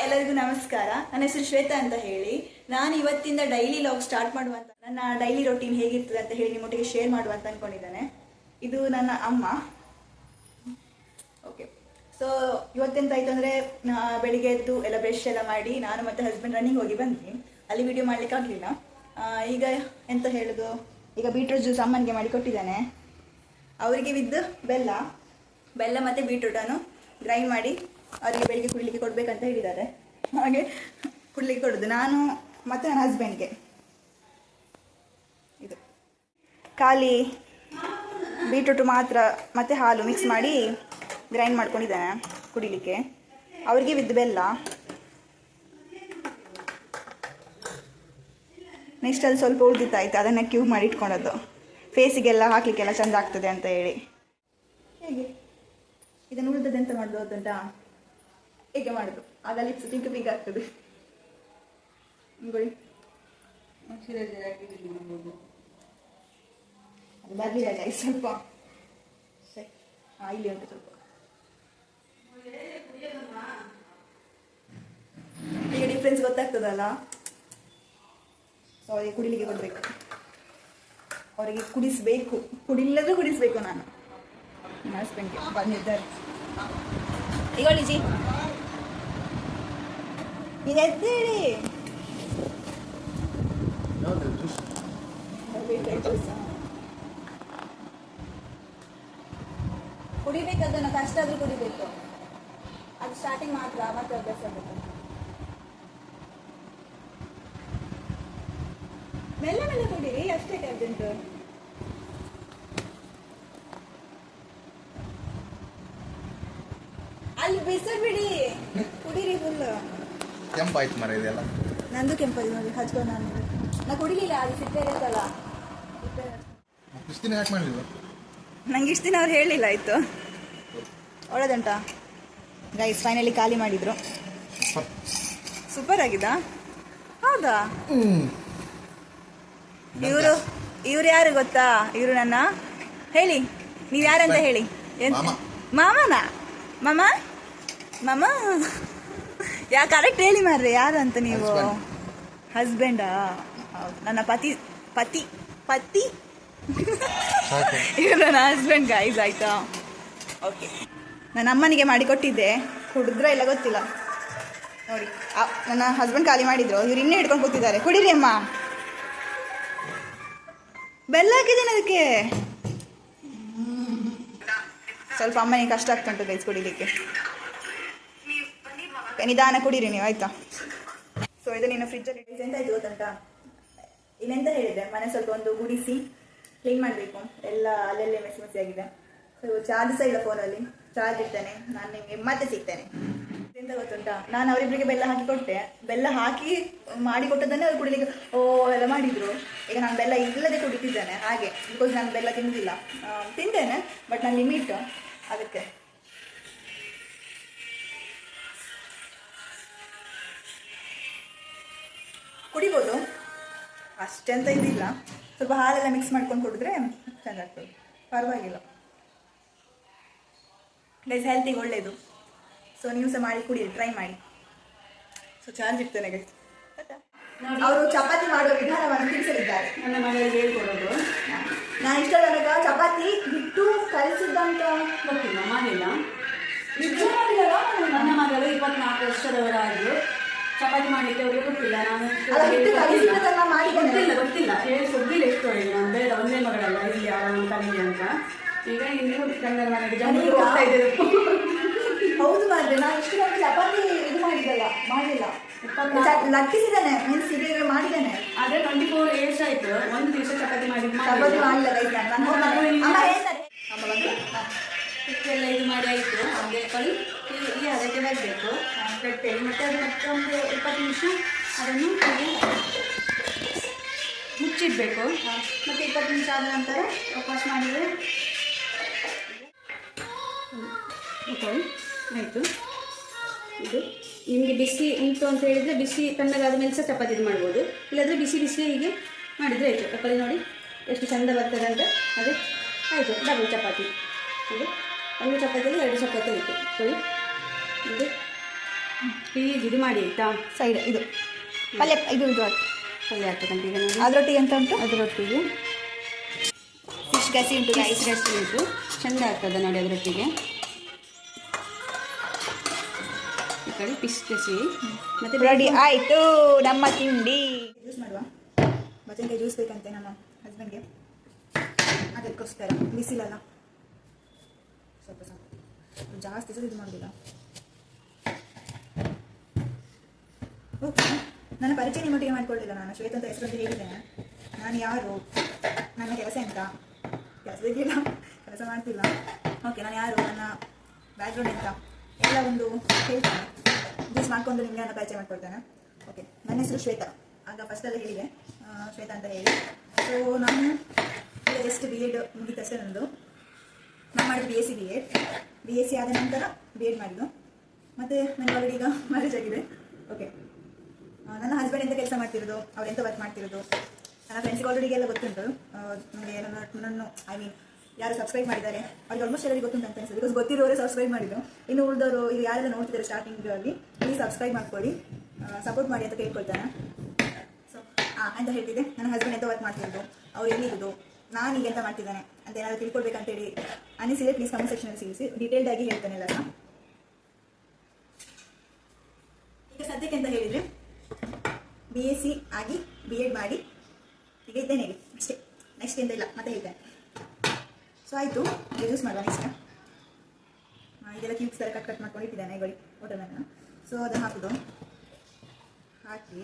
ಎಲ್ಲರಿಗೂ ನಮಸ್ಕಾರ. ನನ್ನ ಹೆಸರು ಶ್ವೇತಾ ಅಂತ ಹೇಳಿ. ನಾನು ಇವತ್ತಿಂದ ಡೈಲಿ ಲಾಗ್ ಸ್ಟಾರ್ಟ್ ಮಾಡುವಂತ, ನನ್ನ ಡೈಲಿ ರೊಟೀನ್ ಹೇಗಿರ್ತದೆ ಅಂತ ಹೇಳಿ ನಿಮ್ಮೊಟ್ಟಿಗೆ ಶೇರ್ ಮಾಡುವಂತ ಅನ್ಕೊಂಡಿದ್ದೇನೆ. ಇದು ನನ್ನ ಅಮ್ಮ. ಓಕೆ, ಸೊ ಇವತ್ತೆಂತ ಆಯ್ತು ಅಂದರೆ, ಬೆಳಿಗ್ಗೆ ಎದ್ದು ಎಲ್ಲ ಬ್ರಷ್ ಎಲ್ಲ ಮಾಡಿ ನಾನು ಮತ್ತು ಹಸ್ಬೆಂಡ್ ರನ್ನಿಂಗ್ ಹೋಗಿ ಬಂದ್ವಿ. ಅಲ್ಲಿ ವಿಡಿಯೋ ಮಾಡ್ಲಿಕ್ಕೆ ಆಗಲಿಲ್ಲ. ಈಗ ಎಂತ ಹೇಳೋದು, ಈಗ ಬೀಟ್ರೂಟ್ ಜ್ಯೂಸ್ ಅಮ್ಮನಿಗೆ ಮಾಡಿ ಕೊಟ್ಟಿದ್ದಾನೆ. ಅವರಿಗೆ ವಿದ್ ಬೆಲ್ಲ ಮತ್ತು ಬೀಟ್ರೂಟನ್ನು ಗ್ರೈಂಡ್ ಮಾಡಿ ಅವರಿಗೆ ಬೆಳಿಗ್ಗೆ ಕುಡಿಲಿಕ್ಕೆ ಕೊಡಬೇಕಂತ ಹೇಳಿದ್ದಾರೆ. ಹಾಗೆ ಕುಡಿಲಿಕ್ಕೆ ಕೊಡೋದು ನಾನು ಮತ್ತು ನನ್ನ ಹಸ್ಬೆಂಡ್ಗೆ. ಇದು ಖಾಲಿ ಬೀಟ್ರೂಟು ಮಾತ್ರ ಮತ್ತು ಹಾಲು ಮಿಕ್ಸ್ ಮಾಡಿ ಗ್ರೈಂಡ್ ಮಾಡ್ಕೊಂಡಿದ್ದಾನೆ ಕುಡಿಲಿಕ್ಕೆ. ಅವರಿಗೆ ವಿದ್ ಬೆಲ್ಲ. ನೆಕ್ಸ್ಟ್ ಅಲ್ಲಿ ಸ್ವಲ್ಪ ಉಳಿದಿತ್ತಾಯ್ತು, ಅದನ್ನು ಕ್ಯೂಬ್ ಮಾಡಿ ಇಟ್ಕೊಂಡದ್ದು. ಫೇಸಿಗೆಲ್ಲ ಹಾಕಲಿಕ್ಕೆಲ್ಲ ಚೆಂದ ಆಗ್ತದೆ ಅಂತ ಹೇಳಿ. ಹೇಗೆ ಇದನ್ನು ಉಳಿದದ್ದು ಎಂತ ಮಾಡೋದು ಅಂತಂತ, ಹೇಗೆ ಮಾಡೋದು, ಆಗ ಲಿಪ್ಸ್ ಪಿಂಕ್ ಪಿಂಕ್ ಆಗ್ತದೆ. ನೋಡಿ, ಅದು ಬರಲಿಲ್ಲ ಗೈಸ್, ಸ್ವಲ್ಪ ಇಲ್ಲಿ ಉಂಟು ಸ್ವಲ್ಪ. ಈಗ ಡಿಫ್ರೆನ್ಸ್ ಗೊತ್ತಾಗ್ತದಲ್ಲ. ಸೊ ಅವರಿಗೆ ಕುಡಿಲಿಕ್ಕೆ ಕೊಡಬೇಕು, ಅವರಿಗೆ ಕುಡಿಸ್ಬೇಕು, ಕುಡಿಲ್ಲದ್ರೂ ಕುಡಿಸ್ಬೇಕು. ನಾನು ನನ್ನ ಹಸ್ಬೆಂಡ್ಗೆ ಬಂದಿದ್ದಾರೆ. ಈಗ ಜಿ ಈಗ ಎದ್ದೇಳಿ. ಕುಡಿಬೇಕು, ಅದನ್ನು ಕಷ್ಟ ಆದ್ರೂ ಕುಡಿಬೇಕು. ಅದು ಸ್ಟಾರ್ಟಿಂಗ್ ಮಾತ್ರ, ಮತ್ತೆ ಅಭ್ಯಾಸ ಆಗಬೇಕು. ಮೆಲ್ಲ ಮೆಲ್ಲ ಕುಡೀರಿ, ಅಷ್ಟೇ ಅರ್ಜೆಂಟು. ಅಲ್ಲಿ ಬಿಡಿ, ಕುಡೀರಿ ಫುಲ್. ಕೆಂಪಾಯ್ತು ಮರ ಇದೆಲ್ಲ. ನಂದು ಕೆಂಪಾಯ್ತು ನೋಡಿ, ಹಚ್ಕೊಂಡು ನಾನು ಕುಡಿಲಿಲ್ಲ. ಅದು ಸಿಟ್ಟೆ ಇರುತ್ತಲ್ಲ. ಇಷ್ಟು ದಿನ ಯಾಕೆ ಮಾಡಲಿಲ್ಲ? ನಂಗೆ ಇಷ್ಟು ದಿನ ಅವ್ರು ಹೇಳಲಿಲ್ಲ. ಆಯಿತು, ಒಳ್ಳೆದುಂಟಾ ಗೈಸ್? ಫೈನಲಿ ಖಾಲಿ ಮಾಡಿದ್ರು. ಸೂಪರ್ ಆಗಿದಾ? ಹೌದಾ? ಇವರು ಯಾರು ಗೊತ್ತಾ? ಇವರು ನನ್ನ, ಹೇಳಿ ನೀವು ಯಾರಂತ ಹೇಳಿ. ಮಾಮನ? ಮಾಮ ಮಾಮ ಯಾ ಕರೆಕ್ಟ್ ಹೇಳಿ ಮಾರ್ರೆ, ಯಾರು ಅಂತ ನೀವು? ಹಸ್ಬೆಂಡಾ? ಹೌದು, ನನ್ನ ಪತಿ ಪತಿ ಪತಿ ಇವರು ನನ್ನ ಹಸ್ಬೆಂಡ್ ಗೈಸ್. ಆಯ್ತಾ? ಓಕೆ, ನನ್ನ ಅಮ್ಮನಿಗೆ ಮಾಡಿ ಕೊಟ್ಟಿದ್ದೆ, ಕುಡಿದ್ರೆ ಇಲ್ಲ ಗೊತ್ತಿಲ್ಲ. ನೋಡಿ, ನನ್ನ ಹಸ್ಬೆಂಡ್ ಖಾಲಿ ಮಾಡಿದ್ರು, ಇವ್ರು ಇನ್ನೇ ಹಿಡ್ಕೊಂಡು ಕೂತಿದ್ದಾರೆ. ಕುಡೀರಿ ಅಮ್ಮ. ಬೆಲ್ಲ ಹಾಕಿದ್ದೇನೆ ಅದಕ್ಕೆ. ಸ್ವಲ್ಪ ಅಮ್ಮನಿಗೆ ಕಷ್ಟ ಆಗ್ತುಂಟು ಗೈಸ್ ಕುಡಿಲಿಕ್ಕೆ. ನಿಧಾನ ಕುಡೀರಿ ನೀವು, ಆಯ್ತಾ? ಸೊ ಇದು ನೀನು ಫ್ರಿಜ್ಜಲ್ಲಿ ಎಂತ ಆಯ್ತು ಗೊತ್ತುಂಟಾ? ಇನ್ನೆಂತ ಹೇಳಿದೆ, ಮನೆ ಸ್ವಲ್ಪ ಒಂದು ಗುಡಿಸಿ ಕ್ಲೀನ್ ಮಾಡಬೇಕು. ಎಲ್ಲ ಅಲ್ಲೆಲ್ಲೇ ಮೆಸಿ ಮೆಸಿ ಆಗಿದೆ. ಸೊ ಚಾರ್ಜ್ ಸಹ ಇಲ್ಲ ಫೋನಲ್ಲಿ. ಚಾರ್ಜ್ ಇಡ್ತೇನೆ, ನಾನು ನಿಮಗೆ ಮತ್ತೆ ಸಿಗ್ತೇನೆ. ಎಂತ ಗೊತ್ತುಂಟಾ, ನಾನು ಅವರಿಬ್ಬರಿಗೆ ಬೆಲ್ಲ ಹಾಕಿ ಕೊಟ್ಟೆ. ಬೆಲ್ಲ ಹಾಕಿ ಮಾಡಿ ಕೊಟ್ಟದನ್ನೇ ಅವ್ರು ಕುಡಿಲಿಕ್ಕೆ ಎಲ್ಲ ಮಾಡಿದ್ರು. ಈಗ ನಾನು ಬೆಲ್ಲ ಇಲ್ಲದೆ ಕುಡಿತಿದ್ದೇನೆ ಹಾಗೆ, ಬಿಕಾಸ್ ನಾನು ಬೆಲ್ಲ ತಿನ್ನುವುದಿಲ್ಲ. ತಿಂತೇನೆ ಬಟ್ ನಾನು ಲಿಮಿಟ್, ಅದಕ್ಕೆ. ಕುಡಿಬೋದು, ಅಷ್ಟೆಂತ ಇದಿಲ್ಲ. ಸ್ವಲ್ಪ ಹಾಲೆಲ್ಲ ಮಿಕ್ಸ್ ಮಾಡ್ಕೊಂಡು ಕುಡಿದ್ರೆ ಚೆಂದ ಆಗ್ತದೆ, ಪರವಾಗಿಲ್ಲ ಗೈಸ್. ಹೆಲ್ತಿಗೆ ಒಳ್ಳೆಯದು. ಸೊ ನೀವು ಸಹ ಮಾಡಿ ಕುಡಿಯಿರಿ, ಟ್ರೈ ಮಾಡಿ. ಸೊ ಚಾರ್ಜ್ ಇಡ್ತೇನೆ ಗೈಸ್. ಅವರು ಚಪಾತಿ ಮಾಡುವ ವಿಧಾನವನ್ನು ತಿಳಿಸಲಿದ್ದಾರೆ. ನನ್ನ ಮನೆಯಲ್ಲಿ ಹೇಳ್ಕೊಡೋದು. ನಾನು ಇಷ್ಟ ತನಕ ಚಪಾತಿ ಹಿಟ್ಟು ಕಲಿಸಿದ್ದಂತ ಗೊತ್ತಿಲ್ಲ, ಮಾಡಿಲ್ಲ. ನಿಜ ಮಾಡಿಲ್ಲ. ನನ್ನ ಮಗಳು 24 ವರ್ಷದವರಾದ್ರು ಚಪಾತಿ ಮಾಡಲಿಕ್ಕೆ ಅವರಿಗೆ ಗೊತ್ತಿಲ್ಲ. ನಾನು ಗೊತ್ತಿಲ್ಲ ಹೇಳಿ ಸುದ್ದಿಲ್ಲ ಎಷ್ಟು ಒಳಗೆ. ನಾನು ಬೇಡ, ಒಂದೇ ಮಗಳಲ್ಲ, ಇಲ್ಲಿ ಅವನು ಕಲಿಗೆ ಅಂತ. ಈಗ ಇನ್ನು ಗಂಡನ ಮನೆಗೆ ಜನರು ಹೋಗ್ತಾ ಇದ್ದೇವೆ. ಹೌದು ಮಾರ್ರೆ, ನಾನು ಇಷ್ಟು ಗಂಟೆ ಚಪಾತಿ ಇದು ಮಾಡಲಿಲ್ಲ. ಲಟ್ಟಿಸಿದ್ದೇನೆ, ಮೀನ್ಸ್ ಇದೀಗ ಮಾಡಿದ್ದೇನೆ. ಅದೇ 24 ಏಜ್ ಆಯ್ತು, ಒಂದು ದಿವಸ ಚಪಾತಿ ಮಾಡಿಲ್ಲ. ಹಿಟ್ಟೆಲ್ಲ ಇದು ಮಾಡಿ ಆಯಿತು. ಅದೇ ಕಳಿ ಈ ಅದಕ್ಕೆ ಬರಬೇಕು ಕಟ್ಟೆಯಲ್ಲಿ. ಮತ್ತು ಅದು ಮತ್ತೊಂದು 20 ನಿಮಿಷ ಅದನ್ನು ಮುಚ್ಚಿಡಬೇಕು. ಮತ್ತು 20 ನಿಮಿಷ ಆದ ನಂತರ ವಾಪಸ್ ಮಾಡಿದರೆ ಆಯಿತು. ಇದು ನಿಮಗೆ ಬಿಸಿ ಉಂಟು ಅಂತ ಹೇಳಿದರೆ ಬಿಸಿ ತಣ್ಣಗಾದ ಮೇಲೆ ಸಹ ಚಪಾತಿ ಇದು ಮಾಡ್ಬೋದು. ಇಲ್ಲಾಂದರೆ ಬಿಸಿ ಬಿಸಿ ಹೀಗೆ ಮಾಡಿದರೆ ಆಯಿತು. ತಕೊಳ್ಳಿ ನೋಡಿ ಎಷ್ಟು ಚೆಂದ ಬರ್ತದೆ ಅಂತ. ಅದೇ ಆಯಿತು, ಡಬಲ್ ಚಪಾತಿ. ಹಾಗೆ ಒಂದು ಚಪಾತಿಯಲ್ಲಿ 2 ಚಪಾತಿ ಆಯಿತು. ಸರಿ, ಇದು ಪ್ಲೀಸ್ ಇದು ಮಾಡಿ ಆಯಿತಾ. ಸೈಡ್ ಇದು ಪಲ್ಯ ಇದು ಪಲ್ಯ ಹಾಕ್ಬೇಕಂತ ಈಗ ನೋಡಿ. ಅದರೊಟ್ಟಿಗೆ ಅಂತ ಉಂಟು, ಅದರೊಟ್ಟಿಗೆ ಫಿಶ್ ಗಸಿ ಉಂಟು, ರೈಸ್ ಗಸಿ ಉಂಟು, ಚೆಂದ ಆಗ್ತದೆ ನೋಡಿ ಅದರೊಟ್ಟಿಗೆ. ಈ ಕಡೆ ಫಿಶ್ ಗಸಿ ಮತ್ತು ರೆಡಿ ಆಯಿತು ನಮ್ಮ ತಿಂಡಿ. ಜ್ಯೂಸ್ ಮಾಡುವ, ಬದನೆಕಾಯಿ ಜ್ಯೂಸ್ ಬೇಕಂತೆ ನಮ್ಮ ಹಸ್ಬೆಂಡ್ಗೆ, ಅದಕ್ಕೋಸ್ಕರ ಬಿಸಿಲಲ್ಲ ಸ್ವಲ್ಪ ಸಾಕು, ಜಾಸ್ತಿ ಸಹ ಇದು ಮಾಡೋದಿಲ್ಲ. ಓಕೆ, ನನ್ನ ಪರಿಚಯ ನಿಮ್ಮೊಟ್ಟಿಗೆ ಮಾಡಿಕೊಳ್ಳಿಲ್ಲ ನಾನು. ಶ್ವೇತ ಅಂತ ಹೆಸರು ಅಂತ ಹೇಳಿದ್ದೇನೆ. ನಾನು ಯಾರು, ನನ್ನ ಕೆಲಸ ಎಂತ, ಕೆಲಸದಿಲ್ಲ, ಕೆಲಸ ಮಾಡ್ತಿಲ್ಲ. ಓಕೆ, ನಾನು ಯಾರು, ನನ್ನ ಬ್ಯಾಕ್ಗ್ರೌಂಡ್ ಎಂತ ಎಲ್ಲ ಒಂದು ಹೇಳ್ತೇನೆ. ಜ್ಯೂಸ್ ಮಾಡಿಕೊಂಡು ನಿಮಗೆ ನನ್ನ ಪರಿಚಯ ಮಾಡಿಕೊಡ್ತೇನೆ. ಓಕೆ, ನನ್ನ ಹೆಸರು ಶ್ವೇತಾ. ಆಗ ಫಸ್ಟಲ್ಲಿ ಹೇಳಿದೆ ಶ್ವೇತಾ ಅಂತ ಹೇಳಿ. ಸೊ ನಾನು ಈಗ ಜಸ್ಟ್ B.Ed ಮುಗಿತಷ್ಟೇ ನನ್ನದು. ನಾನು ಮಾಡಿದ್ದು BSc ಆದ ನಂತರ B.Ed ಮಾಡಿದ್ದು. ಮತ್ತು ನನಗೆ ಆಲ್ರೆಡಿ ಈಗ ಮ್ಯಾರೇಜ್ ಆಗಿದೆ. ಓಕೆ, ನನ್ನ ಹಸ್ಬೆಂಡ್ ಎಂತ ಕೆಲಸ ಮಾಡ್ತಿರೋದು, ಅವ್ರು ಎಂತ ವರ್ಕ್ ಮಾಡ್ತಿರೋದು ನನ್ನ ಫ್ರೆಂಡ್ಸ್ಗೆ ಆಲ್ರೆಡಿ ಎಲ್ಲ ಗೊತ್ತುಂಟು. ನನಗೆ ನನ್ನನ್ನು ಐ ಮೀನ್ ಯಾರು ಸಬ್ಸ್ಕ್ರೈಬ್ ಮಾಡಿದ್ದಾರೆ ಅವ್ರಿಗೆ ಆಲ್ಮೋಸ್ಟ್ ಎಲ್ಲರಿಗೆ ಗೊತ್ತುಂಟು ಅಂತ ಅನಿಸುತ್ತೆ. ಬಿಕಾಸ್ ಗೊತ್ತಿರೋರೇ ಸಬ್ಸ್ಕ್ರೈಬ್ ಮಾಡಿದ್ದು. ಇನ್ನು ಉಳಿದವರು ಈಗ ಯಾರೆಲ್ಲ ನೋಡ್ತಿದ್ದಾರೆ ಸ್ಟಾರ್ಟಿಂಗಲ್ಲಿ ಪ್ಲೀಸ್ ಸಬ್ಸ್ಕ್ರೈಬ್ ಮಾಡ್ಕೊಳ್ಳಿ, ಸಪೋರ್ಟ್ ಮಾಡಿ ಅಂತ ಕೇಳ್ಕೊಳ್ತಾನೆ. ಸೊ ಅಂತ ಹೇಳ್ತಿದ್ದೆ, ನನ್ನ ಹಸ್ಬೆಂಡ್ ಎಂತ ವರ್ಕ್ ಮಾಡ್ತಿರೋದು, ಅವ್ರು ಎಲ್ಲಿರೋದು, ನಾನು ಈಗ ಎಂತ ಮಾಡ್ತಿದ್ದಾನೆ ಅಂತ ಏನಾದರೂ ತಿಳ್ಕೊಳ್ಬೇಕಂತೇಳಿ ಅನಿಸಿದೆ, ಪ್ಲೀಸ್ ಕಮೆಂಟ್ ಸೆಕ್ಷನಲ್ಲಿ ತಿಳಿಸಿ. ಡೀಟೇಲ್ಡ್ ಆಗಿ ಹೇಳ್ತಾನೆ ಎಲ್ಲ. ಈಗ ಸದ್ಯಕ್ಕೆ ಅಂತ ಹೇಳಿದರೆ BSc ಆಗಿ B.Ed ಮಾಡಿ ಈಗ ಇದ್ದೇನೆ ಹೇಳಿ ಅಷ್ಟೇ. ನೆಕ್ಸ್ಟ್ ಎಂತ ಇಲ್ಲ, ಮತ್ತೆ ಹೇಳ್ತೇನೆ. ಸೊ ಆಯಿತು, ಯೂಸ್ ಮಾಡುವ ನೆಕ್ಸ್ಟ್. ಇದೆಲ್ಲ ಕ್ಯೂಬ್ಸ್ ಥರ ಕಟ್ ಮಾಡ್ಕೊಂಡು ಇಟ್ಟಿದ್ದೇನೆ ಈಗ ಹೋಟೆಲನ್ನು. ಸೊ ಅದನ್ನು ಹಾಕೋದು, ಹಾಕಿ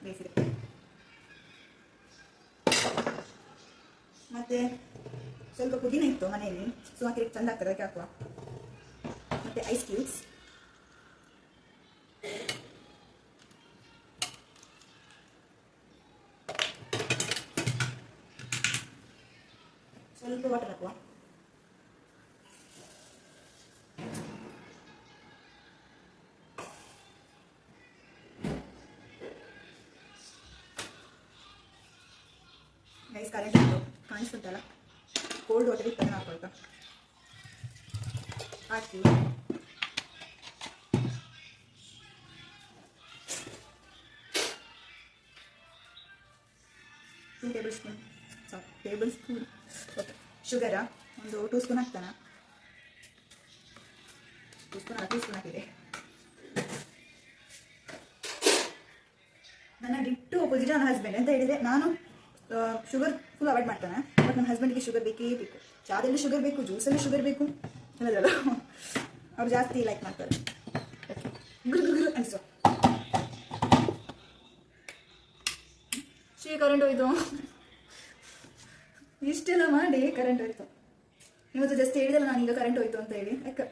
ಬೇಯಿಸಿದೆ. ಮತ್ತು ಸ್ವಲ್ಪ ಪುದೀನ ಇತ್ತು ಮನೆಯಲ್ಲಿ, ಸೊ ಹಾಕಿ ಚೆಂದ ಆಗ್ತದೆ, ಅದಕ್ಕೆ ಹಾಕುವ. ಮತ್ತು ಐಸ್ ಕ್ಯೂಬ್ಸ್, ಸ್ವಲ್ಪ ವಾಟರ್ ಹಾಕುವ. ಗೈಸ್ ಕರೆಂಟ್ ಇತ್ತು ಕಾಣಿಸ್ತುಂಟಲ್ಲ, ಕೋಲ್ಡ್ ವಾಟರ್ ಇತ್ತು, ಅದನ್ನು ಹಾಕೊಳ್ತಾ ಹಾಕಿ. Table spoon okay. ಶುಗರ ಒಂದು 2 ಸ್ಪೂನ್ ಹಾಕ್ತಾನೆ. 2 ಸ್ಪೂನ್ ಹಾಕಿದೆ. ನನ್ನ ಡಿಟ್ಟು ಅಪೋಸಿಟ್ ನನ್ನ ಹಸ್ಬೆಂಡ್ ಅಂತ ಹೇಳಿದರೆ, ನಾನು ಶುಗರ್ ಫುಲ್ ಅವಾಯ್ಡ್ ಮಾಡ್ತಾನೆ. ಬಟ್ ನನ್ನ ಹಸ್ಬೆಂಡಿಗೆ ಶುಗರ್ ಬೇಕೇ ಬೇಕು. ಚಾದಲ್ಲಿ ಶುಗರ್ ಬೇಕು, ಜ್ಯೂಸಲ್ಲಿ ಶುಗರ್ ಬೇಕು, ಹೇಳೋದಲ್ಲ ಅವ್ರು ಜಾಸ್ತಿ ಲೈಕ್ ಮಾಡ್ತಾರೆ. ಗುರು ಅನಿಸೋ ಕರೆಂಟ್ ಹೋಯ್ತು, ಇಷ್ಟೆಲ್ಲ ಮಾಡಿ ಕರೆಂಟ್ ಹೋಯ್ತು. ಇವತ್ತು ಜಸ್ಟ್ ಹೇಳಿದಲ್ಲ ನಾನು ಈಗ ಕರೆಂಟ್ ಹೋಯ್ತು ಅಂತ ಹೇಳಿ. ಯಾಕೆ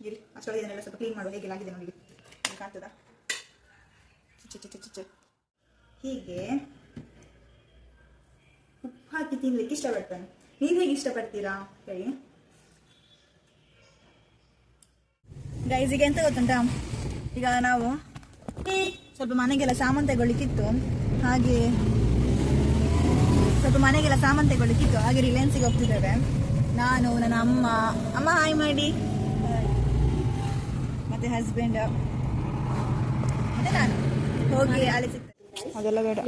ಇರಿ, ಅಷ್ಟೊಳಗೆ ಇದನ್ನೆಲ್ಲ ಸ್ವಲ್ಪ ಕ್ಲೀನ್ ಮಾಡುವ. ಹೇಗೆಲ್ಲ ಆಗಿದೆ ನೋಡಿ, ಕಾಣ್ತದ? ಹೀಗೆ ಉಪ್ಪು ಹಾಕಿ ತಿನ್ಲಿಕ್ಕೆ ಇಷ್ಟಪಡ್ತಾನೆ. ನೀವು ಹೇಗೆ ಇಷ್ಟಪಡ್ತೀರಾ ಹೇಳಿ ಗೈಸ್. ಈಗ ಎಂತ ಗೊತ್ತುಂಟಾ, ಈಗ ನಾವು ಸ್ವಲ್ಪ ಮನೆಗೆಲ್ಲ ಸಾಮಾನು ತಗೊಳ್ಳಿಕ್ಕಿತ್ತು, ಹಾಗೆ ರಿಲಯನ್ಸಿಗೆ ಹೋಗ್ತಿದ್ದೇವೆ. ನಾನು, ನನ್ನ ಅಮ್ಮ ಹಾಯ್ ಮಾಡಿ, ಮತ್ತೆ ಹಸ್ಬೆಂಡ್, ಮತ್ತೆ ನಾನು ಹೋಗಿ ಅಲ್ಲಿ ಸಿಗ್ತೇನೆ. ಅದೆಲ್ಲ ಬೇಡ.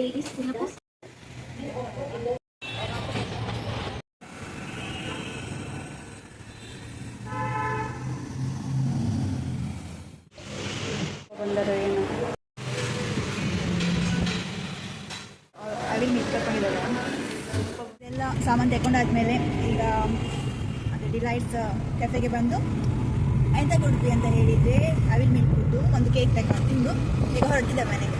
ಬಂದರು ಏನು ಅವಿಲ್ ಮಿಕ್ಸ್ ತಗೊಂಡಿದ್ದಾರೆ. ಎಲ್ಲ ಸಾಮಾನು ತಗೊಂಡಾದ್ಮೇಲೆ ಈಗ ಅದೇ ಡಿಲೈಟ್ಸ್ ಕೆಫೆಗೆ ಬಂದು ಎಂತ ಕೊಡ್ತೀವಿ ಅಂತ ಹೇಳಿದರೆ ಅವಿಲ್ ಮಿಲ್ಕ್ ಕೊಟ್ಟು ಒಂದು ಕೇಕ್ ತಗೊಂಡು ತಿಂದು ಈಗ ಹೊರಟಿದ್ದೆ ಮನೆಗೆ.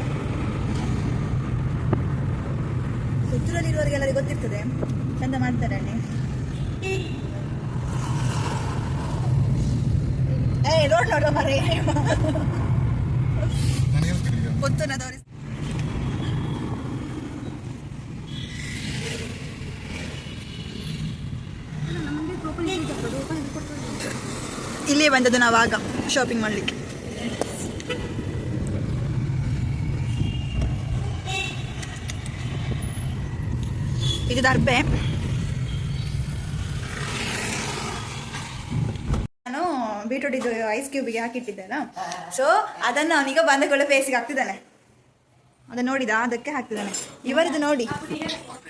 ಸುತ್ತೂರಲ್ಲಿರುವವರಿಗೆಲ್ಲರಿಗೂ ಗೊತ್ತಿರ್ತದೆ, ಚಂದ ಮಾಡ್ತಾರೆ ಅಲ್ಲಿ. ರೋಡ್ ನೋಡುವ ಮರೆ ಗೊತ್ತು ತೋರಿಸ್. ಇಲ್ಲೇ ಬಂದದ್ದು ನಾವು ಆಗ ಶಾಪಿಂಗ್ ಮಾಡಲಿಕ್ಕೆ. ಇದು ದರ್ಬೆ, ಬೀಟ್ರೂಟ್ ಇದು ಐಸ್ ಕ್ಯೂಬಿಗೆ ಹಾಕಿಟ್ಟಿದ್ದೆಲ್ಲ, ಸೊ ಅದನ್ನು ಅವನೀಗ ಬಂದಕೊಳ್ಳೋ ಫೇಸಿಗೆ ಹಾಕ್ತಿದ್ದಾನೆ. ಅದನ್ನು ನೋಡಿದ ಅದಕ್ಕೆ ಹಾಕ್ತಿದ್ದಾನೆ. ಇವರದ್ದು ನೋಡಿ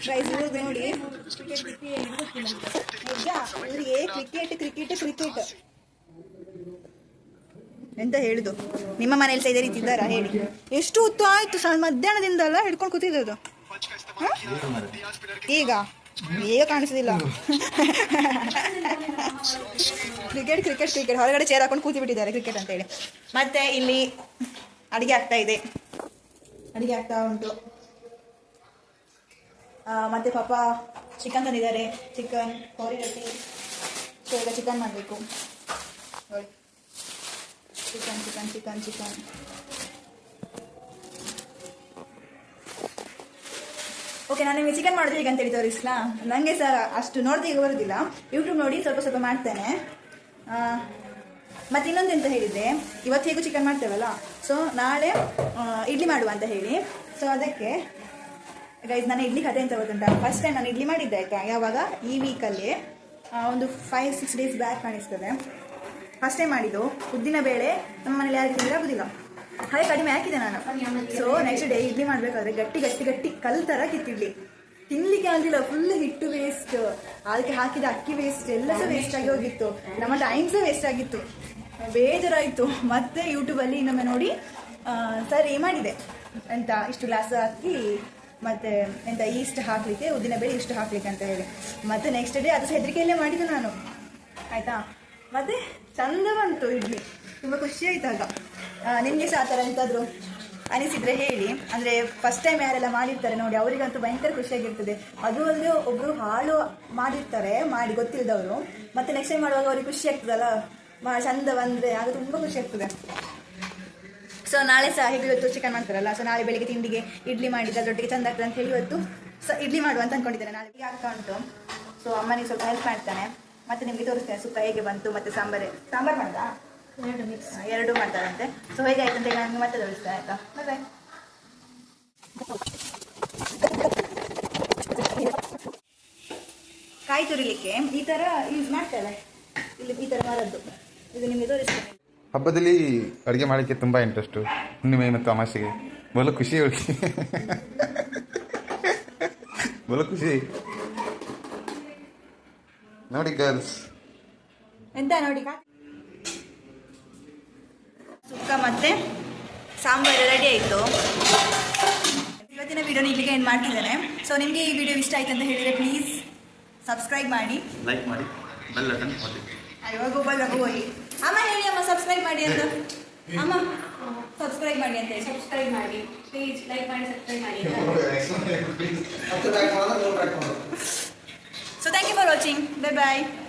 ಗೈಸ್, ಇವ್ರದ್ದು ನೋಡಿ ಇವರಿಗೆ ಕ್ರಿಕೆಟ್ ಎಂತ ಹೇಳುದು. ನಿಮ್ಮ ಮನೇಲಿ ಸಹ ಇದೇ ರೀತಿ ಇದ್ದಾರಾ ಹೇಳಿ? ಎಷ್ಟು ಹೊತ್ತು ಆಯ್ತು ಮಧ್ಯಾಹ್ನದಿಂದ ಅಲ್ಲ ಹಿಡ್ಕೊಂಡು ಕೂತಿದ್ದು. ಈಗ ಕಾಣಿಸೋದಿಲ್ಲ. ಕ್ರಿಕೆಟ್ ಹೊರಗಡೆ ಚೇರ್ ಹಾಕೊಂಡು ಕೂತಿ ಬಿಟ್ಟಿದ್ದಾರೆ ಕ್ರಿಕೆಟ್ ಅಂತ ಹೇಳಿ. ಮತ್ತೆ ಇಲ್ಲಿ ಅಡಿಗೆ ಆಗ್ತಾ ಉಂಟು. ಮತ್ತೆ ಪಾಪ ಚಿಕನ್ ತಂದಿದ್ದಾರೆ, ಚಿಕನ್ ಕೋರಿ ರೊಟ್ಟಿ. ಸೊ ಈಗ ಚಿಕನ್ ಮಾಡಬೇಕು ನೋಡಿ. ಚಿಕನ್ ಓಕೆ, ನಾನು ನಿಮಗೆ ಚಿಕನ್ ಮಾಡೋದು ಹೇಗೆ ಅಂತೇಳಿ ತೋರಿಸ್ಲಾ? ನನಗೆ ಸಹ ಅಷ್ಟು ನೋಡಿದ್ರೆ ಈಗ ಬರೋದಿಲ್ಲ, ಯೂಟ್ಯೂಬ್ ನೋಡಿ ಸ್ವಲ್ಪ ಮಾಡ್ತೇನೆ. ಮತ್ತು ಇನ್ನೊಂದು ಎಂತ ಹೇಳಿದರೆ, ಇವತ್ತು ಹೇಗೂ ಚಿಕನ್ ಮಾಡ್ತೇವಲ್ಲ, ಸೊ ನಾಳೆ ಇಡ್ಲಿ ಮಾಡುವ ಅಂತ ಹೇಳಿ. ಸೊ ಅದಕ್ಕೆ ಗೈಸ್, ನಾನು ಇಡ್ಲಿ ಕತೆ ಅಂತ ಗೊತ್ತುಂಟ. ಫಸ್ಟ್ ಟೈಮ್ ನಾನು ಇಡ್ಲಿ ಮಾಡಿದ್ದೆ ಆಯಿತಾ, ಯಾವಾಗ ಈ ವೀಕಲ್ಲಿ ಒಂದು 5-6 ಡೇಸ್ ಬ್ಯಾಕ್ ಕಾಣಿಸ್ತದೆ. ಫಸ್ಟ್ ಟೈಮ್ ಮಾಡಿದ್ದು. ಉದ್ದಿನ ಬೇಳೆ ನಮ್ಮ ಮನೇಲಿ ಯಾರಿಗೆ ತಿಂದರೆ ಆಗೋದಿಲ್ಲ, ಹಾಗೆ ಕಡಿಮೆ ಹಾಕಿದೆ ನಾನು. ಸೊ ನೆಕ್ಸ್ಟ್ ಡೇ ಇಡ್ಲಿ ಮಾಡಬೇಕಾದ್ರೆ ಗಟ್ಟಿ ಕಲ್ ಥರ ಕಿತ್ತಿಡ್ಲಿ ತಿನ್ನಲಿಕ್ಕೆ ಆಗಲಿಲ್ಲ. ಫುಲ್ ಹಿಟ್ಟು ವೇಸ್ಟ್, ಅದಕ್ಕೆ ಹಾಕಿದ ಅಕ್ಕಿ ವೇಸ್ಟ್, ಎಲ್ಲ ಸಹ ವೇಸ್ಟ್ ಆಗಿ ಹೋಗಿತ್ತು. ನಮ್ಮ ಟೈಮ್ ಸಹ ವೇಸ್ಟ್ ಆಗಿತ್ತು, ಬೇಜಾರಾಯಿತು. ಮತ್ತೆ ಯೂಟ್ಯೂಬಲ್ಲಿ ಇನ್ನೊಮ್ಮೆ ನೋಡಿ ಸರಿ ಮಾಡಿದೆ. ಎಂತ ಇಷ್ಟು ಗ್ಲಾಸ್ ಹಾಕಿ ಮತ್ತು ಎಂತ ಈಸ್ಟ್ ಹಾಕಲಿಕ್ಕೆ, ಉದ್ದಿನ ಬೇಳೆ ಇಷ್ಟು ಹಾಕಲಿಕ್ಕೆ ಅಂತ ಹೇಳಿ. ಮತ್ತು ನೆಕ್ಸ್ಟ್ ಡೇ ಅದು ಹೆದರಿಕೆಯಲ್ಲೇ ಮಾಡಿದ್ದು ನಾನು ಆಯಿತಾ. ಮತ್ತು ಚಂದ ಬಂತು ಇಡ್ಲಿ, ತುಂಬ ಖುಷಿ ಆಯ್ತಾಗ. ನಿಮಗೆ ಸಹ ಆ ಥರ ಎಂತಾದರೂ ಅನಿಸಿದರೆ ಹೇಳಿ. ಅಂದರೆ ಫಸ್ಟ್ ಟೈಮ್ ಯಾರೆಲ್ಲ ಮಾಡಿರ್ತಾರೆ ನೋಡಿ, ಅವರಿಗಂತೂ ಭಯಂಕರ ಖುಷಿಯಾಗಿರ್ತದೆ. ಅದು ಒಂದು ಒಬ್ಬರು ಹಾಳು ಮಾಡಿರ್ತಾರೆ, ಮಾಡಿ ಗೊತ್ತಿಲ್ಲದವರು, ಮತ್ತು ನೆಕ್ಸ್ಟ್ ಟೈಮ್ ಮಾಡುವಾಗ ಅವ್ರಿಗೆ ಖುಷಿ ಆಗ್ತದಲ್ಲ, ಚಂದ ಬಂದರೆ ಆಗ ತುಂಬ ಖುಷಿ ಆಗ್ತದೆ. ಸೊ ನಾಳೆ ಸಹ ಹೇಗೆ ಇವತ್ತು ಚಿಕನ್ ಮಾಡ್ತಾರಲ್ಲ, ಸೊ ನಾಳೆ ಬೆಳಿಗ್ಗೆ ತಿಂಡಿಗೆ ಇಡ್ಲಿ ಮಾಡಿದ್ದು ಅದರೊಟ್ಟಿಗೆ ಚಂದ ಆಗ್ತದೆ ಅಂತ ಹೇಳಿ ಇವತ್ತು ಇಡ್ಲಿ ಮಾಡುವ ಅಂತ ಅಂದ್ಕೊಂಡಿದ್ದೇನೆ. ನಾಳೆ ಆಗ್ತಾ ಉಂಟು. ಸೊ ಅಮ್ಮನಿಗೆ ಸ್ವಲ್ಪ ಹೆಲ್ಪ್ ಮಾಡ್ತಾನೆ, ಮತ್ತು ನಿಮಗೆ ತೋರಿಸ್ತೇನೆ ಸುಕ್ಕ ಹೇಗೆ ಬಂತು. ಮತ್ತು ಸಾಂಬಾರು ಮಾಡ್ದಾ? ಎರಡು ಮಾಡ್ತಾರಂತೆ. ಸೊ ಹೇಗಾಯ್ತು ಅಂತ ಹೇಳಿ ನನಗೆ ಮತ್ತೆ ತೋರಿಸ್ತೇನೆ ಆಯಿತಾ. ಬಾಯ್. ಕಾಯಿ ತುರಿಲಿಕ್ಕೆ ಈ ಥರ ಯೂಸ್ ಮಾಡ್ತೇವೆ, ಇಲ್ಲಿ ಈ ಥರ ಮರದ್ದು. ಇದು ನಿಮಗೆ ತೋರಿಸ್ತೇನೆ. ಹಬ್ಬದಲ್ಲಿ ಅಡುಗೆ ಮಾಡೋಕ್ಕೆ ತುಂಬ ಇಂಟ್ರೆಸ್ಟು. ಹುಣ್ಣಿಮೆ ಮತ್ತು ಅಮಾಸೆಗೆ ಬಲು ಖುಷಿ ಬಲು ಖುಷಿ ನೋಡಿ ಗರ್ಲ್ಸ್. ಎಂತ ನೋಡಿ, ಸುಕ್ಕ ಮತ್ತೆ ಸಾಂಬಾರು ರೆಡಿ ಆಯಿತು. ಇವತ್ತಿನ ವಿಡಿಯೋನ ಇಲ್ಲಿಗೆ ಏನು ಮಾಡ್ತಿದ್ದೇನೆ. ಸೊ ನಿಮಗೆ ಈ ವಿಡಿಯೋ ಇಷ್ಟ ಆಯ್ತು ಅಂತ ಹೇಳಿದರೆ ಪ್ಲೀಸ್ ಸಬ್ಸ್ಕ್ರೈಬ್ ಮಾಡಿ, ಲೈಕ್ ಮಾಡಿ, ಬೆಲ್ ಬಟನ್ ಒತ್ತಿ. ಅಯ್ಯೋ ಹೋಗಿ ಅಮ್ಮ ಹೇಳಿ ಅಮ್ಮ ಸಬ್ಸ್ಕ್ರೈಬ್ ಮಾಡಿ ಅಂತ. ಅಮ್ಮ ಸಬ್ಸ್ಕ್ರೈಬ್ ಮಾಡಿ ಅಂತ ಹೇಳಿ. ಸಬ್ಸ್ಕ್ರೈಬ್ ಮಾಡಿ ಪ್ಲೀಸ್, ಲೈಕ್ ಮಾಡಿ, ಸಬ್ಸ್ಕ್ರೈಬ್ ಮಾಡಿ. So thank you for watching. Bye bye.